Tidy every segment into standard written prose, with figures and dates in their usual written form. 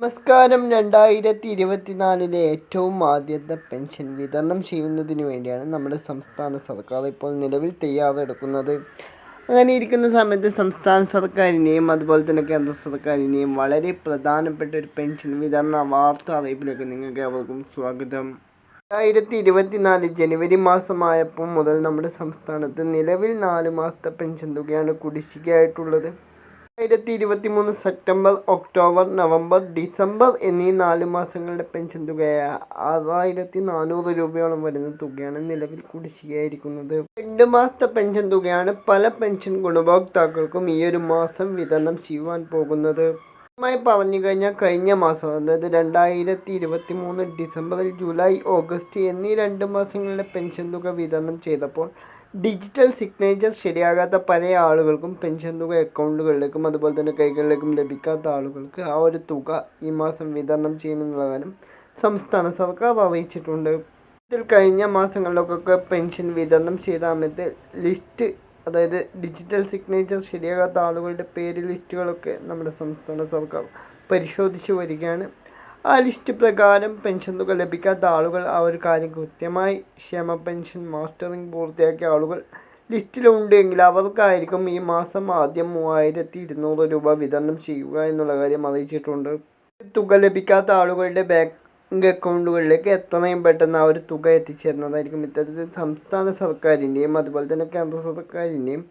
നമസ്കാരം. 2024 ഏറ്റവും ആദ്യത്തെ പെൻഷൻ വിതരണം ചെയ്യുന്നതിന് വേണ്ടിയാണ് നമ്മുടെ സംസ്ഥാന സർക്കാർ ഇപ്പോൾ നിലവിൽ തയ്യാറെടുക്കുന്നത്. അങ്ങനെ ഇരിക്കുന്ന സമയത്ത് സംസ്ഥാന സർക്കാരിനെയും അതുപോലെ തന്നെ കേന്ദ്ര സർക്കാരിനെയും വളരെ പ്രധാനപ്പെട്ട ഒരു പെൻഷൻ വിതരണ വാർത്ത അറിയിപ്പിലേക്ക് നിങ്ങൾക്ക് ഏവർക്കും സ്വാഗതം. 2024 ജനുവരി മാസമായപ്പോൾ മുതൽ നമ്മുടെ സംസ്ഥാനത്ത് നിലവിൽ 4 മാസത്തെ പെൻഷൻ തുകയാണ് കുടിശ്ശികയായിട്ടുള്ളത്. 2023 സെപ്റ്റംബർ, ഒക്ടോബർ, നവംബർ, ഡിസംബർ എന്നീ 4 മാസങ്ങളുടെ പെൻഷൻ തുകയായ 6400 രൂപയോളം വരുന്ന തുകയാണ് നിലവിൽ കുടിശ്ശികയായിരിക്കുന്നത്. 2 മാസത്തെ പെൻഷൻ തുകയാണ് പല പെൻഷൻ ഗുണഭോക്താക്കൾക്കും ഈ ഒരു മാസം വിതരണം ചെയ്യുവാൻ പോകുന്നത്. പറഞ്ഞു കഴിഞ്ഞാൽ കഴിഞ്ഞ മാസം, അതായത് 2023 ഡിസംബറിൽ ജൂലൈ, ഓഗസ്റ്റ് എന്നീ 2 മാസങ്ങളുടെ പെൻഷൻ തുക വിതരണം ചെയ്തപ്പോൾ ഡിജിറ്റൽ സിഗ്നേച്ചർ ശരിയാകാത്ത പല ആളുകൾക്കും പെൻഷൻ തുക അക്കൗണ്ടുകളിലേക്കും അതുപോലെ തന്നെ കൈകളിലേക്കും ലഭിക്കാത്ത ആളുകൾക്ക് ആ ഒരു തുക ഈ മാസം വിതരണം ചെയ്യുമെന്നുള്ള കാര്യം സംസ്ഥാന സർക്കാർ അറിയിച്ചിട്ടുണ്ട്. ഇതിൽ കഴിഞ്ഞ മാസങ്ങളിലൊക്കെ പെൻഷൻ വിതരണം ചെയ്ത സമയത്ത് ലിസ്റ്റ്, അതായത് ഡിജിറ്റൽ സിഗ്നേച്ചർ ശരിയാകാത്ത ആളുകളുടെ പേര് ലിസ്റ്റുകളൊക്കെ നമ്മുടെ സംസ്ഥാന സർക്കാർ പരിശോധിച്ച് വരികയാണ്. ആ ലിസ്റ്റ് പ്രകാരം പെൻഷൻ തുക ലഭിക്കാത്ത ആളുകൾ ആ ഒരു കാര്യം കൃത്യമായി ക്ഷേമ പെൻഷൻ മാസ്റ്ററിംഗ് പൂർത്തിയാക്കിയ ആളുകൾ ലിസ്റ്റിലുണ്ടെങ്കിൽ അവർക്കായിരിക്കും ഈ മാസം ആദ്യം 3200 രൂപ വിതരണം ചെയ്യുക എന്നുള്ള കാര്യം അറിയിച്ചിട്ടുണ്ട്. തുക ലഭിക്കാത്ത ആളുകളുടെ ബാങ്ക് അക്കൗണ്ടുകളിലേക്ക് എത്രയും പെട്ടെന്ന് ആ ഒരു തുക എത്തിച്ചേരുന്നതായിരിക്കും. ഇത്തരത്തിൽ സംസ്ഥാന സർക്കാരിൻ്റെയും അതുപോലെ തന്നെ കേന്ദ്ര സർക്കാരിൻ്റെയും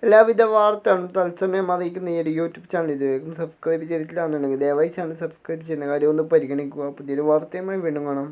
എല്ലാവിധ വാർത്തകളും തത്സമയം അറിയിക്കുന്ന ഈ ഒരു യൂട്യൂബ് ചാനൽ ഇതുവരെയും സബ്സ്ക്രൈബ് ചെയ്തിട്ടില്ല എന്നുണ്ടെങ്കിൽ ദയവായി ചാനൽ സബ്സ്ക്രൈബ് ചെയ്യുന്ന കാര്യം ഒന്ന് പരിഗണിക്കുക. പുതിയൊരു വാർത്തയുമായി വീണ്ടും കാണാം.